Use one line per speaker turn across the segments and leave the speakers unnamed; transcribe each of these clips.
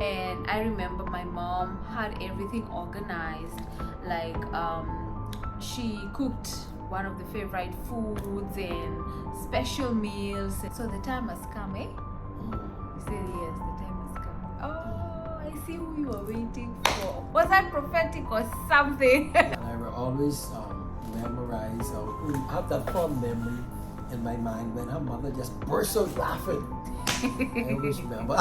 And I remember my mom had everything organized, like she cooked one of the favorite foods and special meals. So the time has come, eh? You said yes, the time has come. Oh, I see who you were waiting for. Was that prophetic or something?
And I will always memorize or have that fond memory in my mind when her mother just burst out laughing. I always remember.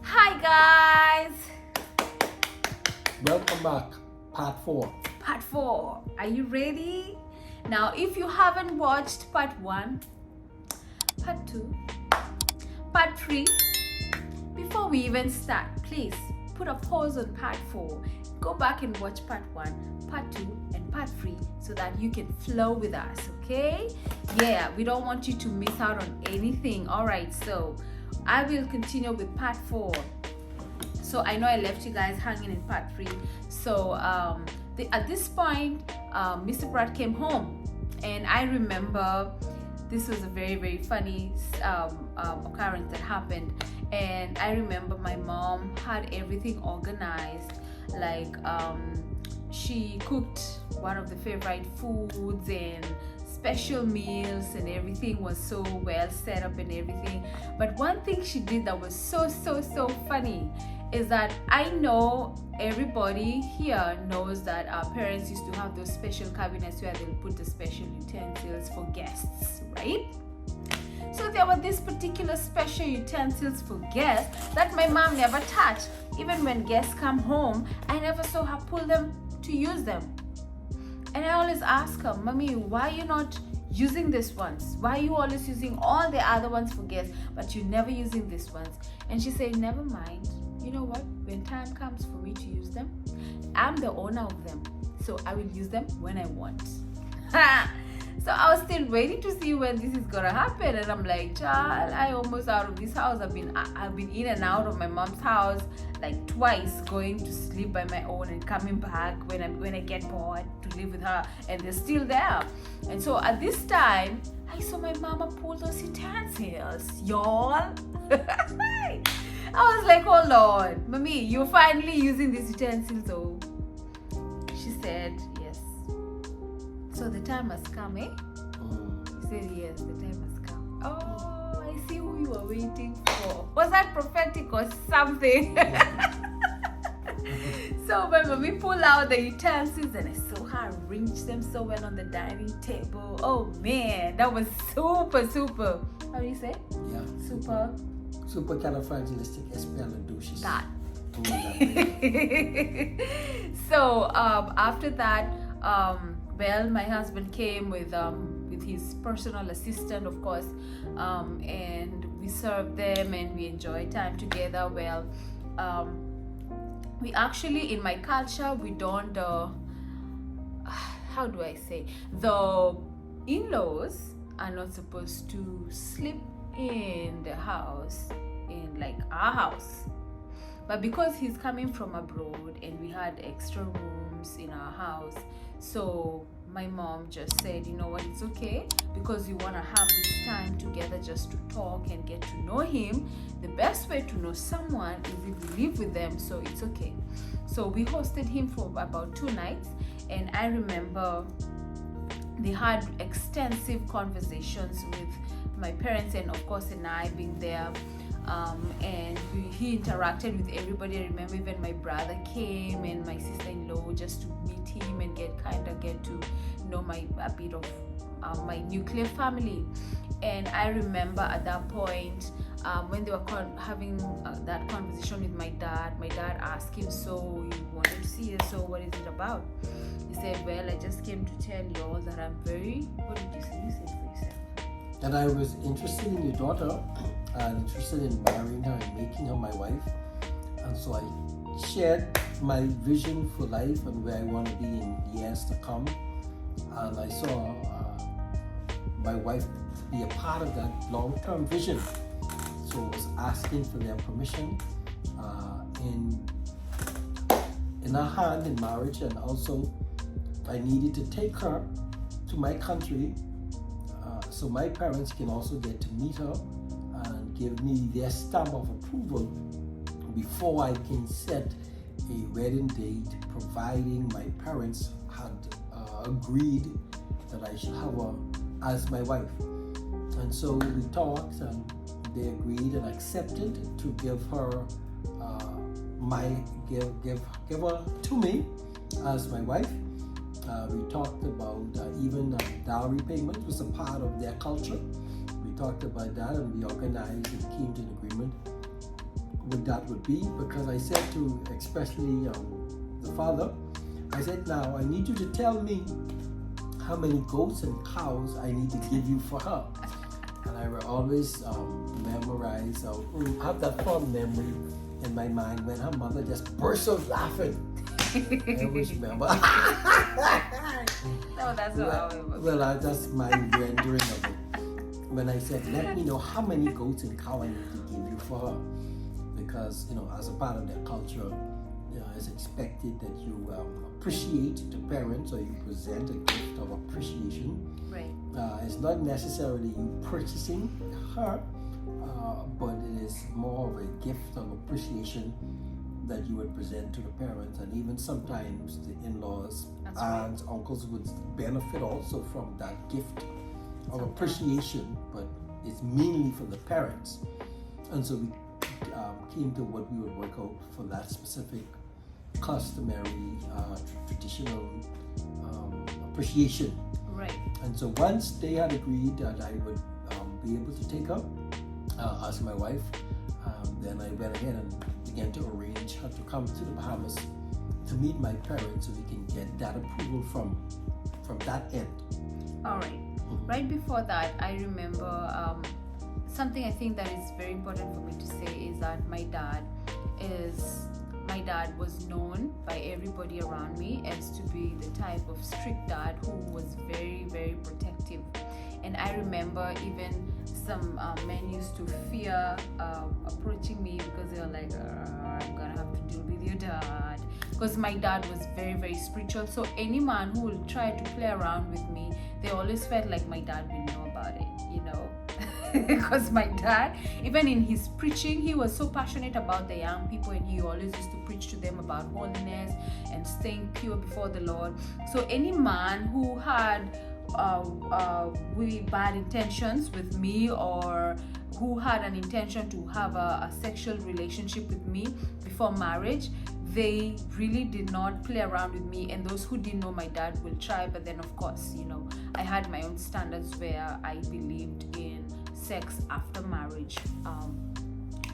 Hi guys!
Welcome back, part 4.
Part 4. Are you ready? Now, if you haven't watched part 1, part 2, part 3, before we even start, please put a pause on part 4. Go back and watch part 1, part 2, and part 3 so that you can flow with us, okay? Yeah, we don't want you to miss out on anything. All right, so I will continue with part 4. So I know I left you guys hanging in part 3. So at this point, Mr. Pratt came home, and I remember this was a very, very funny occurrence that happened. And I remember my mom had everything organized, like she cooked one of the favorite foods and special meals, and everything was so well set up and everything. But one thing she did that was so funny is that I know everybody here knows that our parents used to have those special cabinets where they'll put the special utensils for guests, right? So there were these particular special utensils for guests that my mom never touched. Even when guests come home, I never saw her pull them to use them. And I always ask her, Mommy, why are you not using these ones? Why are you always using all the other ones for guests, but you're never using these ones? And she said, never mind. You know what? When time comes for me to use them, I'm the owner of them. So I will use them when I want. So I was still waiting to see when this is gonna happen, and I'm like, child, I almost out of this house. I've been in and out of my mom's house like twice, going to sleep by my own and coming back when I get bored to live with her, and they're still there. And so at this time, I saw my mama pull those utensils, y'all. I was like, hold on, Mommy, you're finally using these utensils, oh. She said, yes. So the time has come, eh? He said, yes, the time has come. Oh, I see who you were waiting for. Was that prophetic or something? So my mommy pulled out the utensils, and I saw her arrange them so well on the dining table. Oh man, that was super. How do you say?
Yeah. Supercalifragilisticexpialidocious.
That. So after that, well, my husband came with his personal assistant, of course, and we served them and we enjoyed time together. Well, we actually, in my culture, we don't, how do I say, the in-laws are not supposed to sleep in the house, in like our house. But because he's coming from abroad and we had extra rooms in our house, so my mom just said, you know what, it's okay, because we want to have this time together just to talk and get to know him. The best way to know someone is if we live with them, so it's okay. So we hosted him for about 2 nights, and I remember they had extensive conversations with my parents, and of course, and I being there. And he interacted with everybody. I remember even my brother came and my sister-in-law just to meet him and get to know a bit of my nuclear family. And I remember at that point when they were having that conversation with my dad asked him, so you wanted to see us, so what is it about? He said, well, I just came to tell you all that I'm very, what did you say? You said for yourself.
And I was interested in your daughter and interested in marrying her and making her my wife. And so I shared my vision for life and where I want to be in years to come. And I saw my wife be a part of that long-term vision. So I was asking for their permission in in her hand in marriage, and also I needed to take her to my country so my parents can also get to meet her and give me their stamp of approval before I can set a wedding date, providing my parents had agreed that I should have her as my wife. And so we talked, and they agreed and accepted to give her give her to me as my wife. We talked about even dowry payment was a part of their culture. We talked about that, and we organized and came to an agreement what that would be, because I said to especially the father, I said, now I need you to tell me how many goats and cows I need to give you for her. And I will always memorize or have that fond memory in my mind when her mother just burst out laughing. I always remember.
No, that's not how it was.
Well, that's my rendering of it. When I said, let me know how many goats and cows I need to give you for her. Because, as a part of their culture, it's expected that you appreciate the parents, or you present a gift of appreciation.
Right.
It's not necessarily you purchasing her, but it is more of a gift of appreciation that you would present to the parents, and even sometimes the in-laws, aunts, uncles would benefit also from that gift of appreciation, but it's mainly for the parents. And so we came to what we would work out for that specific customary traditional appreciation.
Right.
And so once they had agreed that I would be able to take her as my wife, then I went ahead and began to arrange her to come to the Bahamas to meet my parents so we can get that approval from that end.
All right. Right before that, I remember something I think that is very important for me to say is that my dad was known by everybody around me as to be the type of strict dad who was very, very protective. And I remember even some men used to fear approaching me because they were like, I'm gonna have to deal with your dad. Because my dad was very, very spiritual. So any man who will try to play around with me, they always felt like my dad will know about it, because my dad, even in his preaching, he was so passionate about the young people, and he always used to preach to them about holiness and staying pure before the Lord. So any man who had really bad intentions with me, or who had an intention to have a sexual relationship with me before marriage, they really did not play around with me. And those who didn't know my dad will try, but then of course, I had my own standards where I believed in sex after marriage,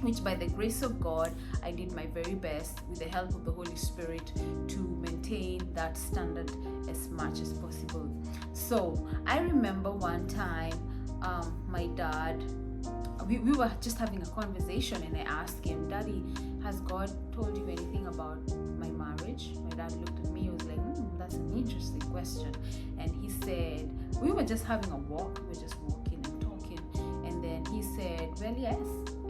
which by the grace of God, I did my very best with the help of the Holy Spirit to maintain that standard as much as possible. So I remember one time, my dad, we were just having a conversation, and I asked him, Daddy, has God told you anything about my marriage? My dad looked at me, he was like, that's an interesting question. And he said, we were just having a walk, we were just walking and talking, and then he said, well, yes.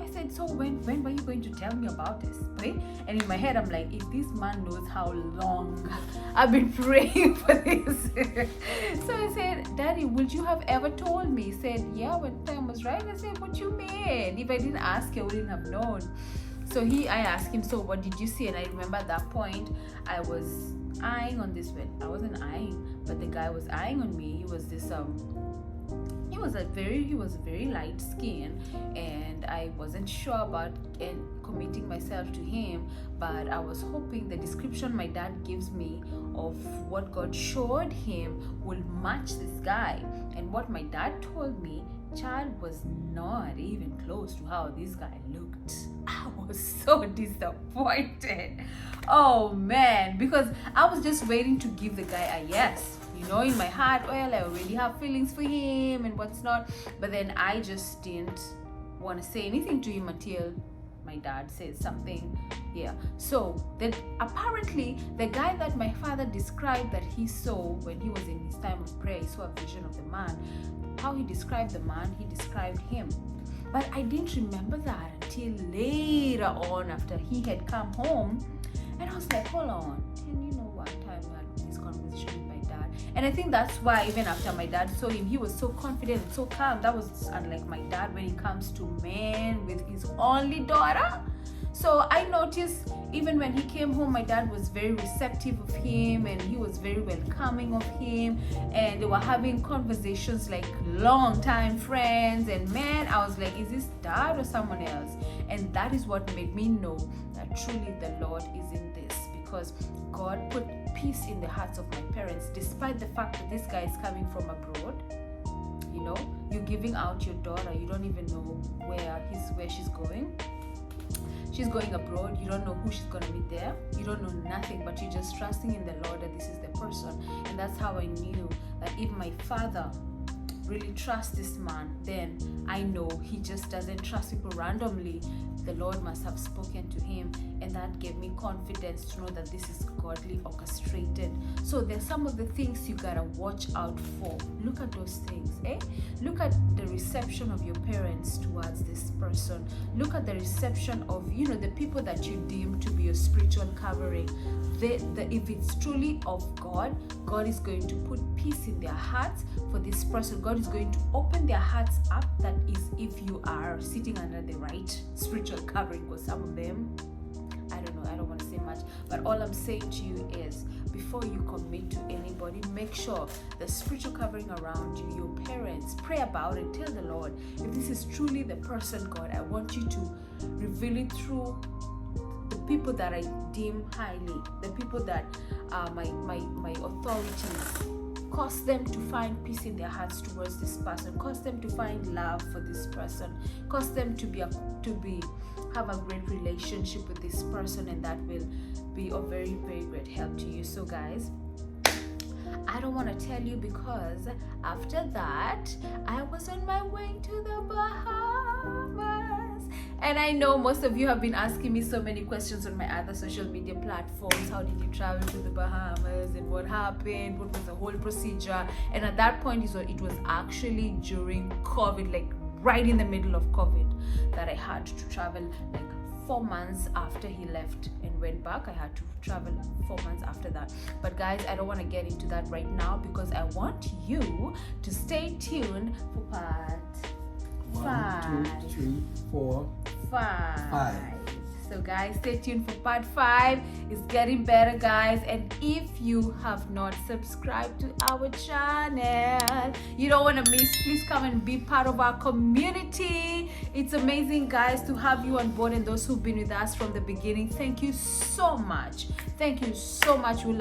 I said, so when were you going to tell me about this? Right? And in my head, I'm like, if this man knows how long I've been praying for this. So I said, Daddy, would you have ever told me? He said, yeah, when time was right. I said, what you mean? If I didn't ask you, I wouldn't have known. So I asked him, so what did you see? And I remember at that point, I was eyeing on this man. I wasn't eyeing, but the guy was eyeing on me. He was this he was very light skinned, and I wasn't sure about committing myself to him, but I was hoping the description my dad gives me of what God showed him will match this guy. And what my dad told me, child, was not even close to how this guy looked. I was so disappointed. Oh man, because I was just waiting to give the guy a yes. In my heart, well, I already have feelings for him and what's not. But then I just didn't want to say anything to him until my dad said something. Yeah. So then apparently the guy that my father described that he saw when he was in his time of prayer, he saw a vision of the man. How he described the man, he described him. But I didn't remember that until later on after he had come home. And I was like, hold on. And I think that's why even after my dad saw him, he was so confident and so calm. That was unlike my dad when it comes to men with his only daughter. So I noticed even when he came home, my dad was very receptive of him, and he was very welcoming of him, and they were having conversations like long time friends. And man, I was like, is this dad or someone else? And that is what made me know that truly the Lord is in this, because God put peace in the hearts of my parents, despite the fact that this guy is coming from abroad. You know, you're giving out your daughter, you don't even know where she's going. She's going abroad, you don't know who she's going to meet there, you don't know nothing, but you're just trusting in the Lord that this is the person. And that's how I knew that if my father really trusts this man, then I know he just doesn't trust people randomly. The Lord must have spoken to him, and that gave me confidence to know that this is godly orchestrated. So there's some of the things you gotta watch out for. Look at those things, Look at the reception of your parents towards this person. Look at the reception of, the people that you deem to be your spiritual covering. If it's truly of God, God is going to put peace in their hearts for this person. God is going to open their hearts up. That is, if you are sitting under the right spiritual covering, because some of them, I don't know, I don't want to say much, but all I'm saying to you is, before you commit to anybody, make sure the spiritual covering around you, your parents, pray about it, tell the Lord, if this is truly the person, God, I want you to reveal it through the people that I deem highly, the people that are my authorities. Cause them to find peace in their hearts towards this person. Cause them to find love for this person. Cause them to have a great relationship with this person, and that will be of very, very great help to you. So guys, I don't want to tell you, because after that I was on my way to the Bahamas. And I know most of you have been asking me so many questions on my other social media platforms. How did you travel to the Bahamas, and what happened? What was the whole procedure? And at that point, it was actually during COVID, like right in the middle of COVID, that I had to travel. Like 4 months after he left and went back, I had to travel 4 months after that. But guys, I don't want to get into that right now, because I want you to stay tuned for part
1, 2, 3, 4, 5.
So guys, stay tuned for part 5. It's getting better, guys. And if you have not subscribed to our channel, you don't want to miss, please come and be part of our community. It's amazing, guys, to have you on board, and those who've been with us from the beginning. Thank you so much. Thank you so much. We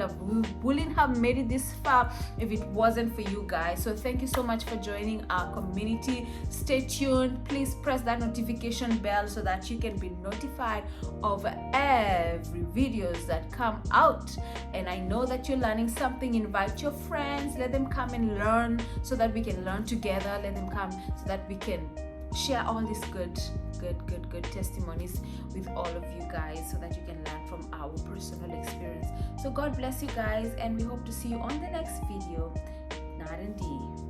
wouldn't have made it this far if it wasn't for you guys. So thank you so much for joining our community. Stay tuned. Please press that notification bell so that you can be notified of every videos that come out. And I know that you're learning something. Invite your friends, let them come and learn, so that we can learn together. Let them come so that we can share all these good testimonies with all of you guys, so that you can learn from our personal experience. So God bless you guys, and we hope to see you on the next video. Not indeed.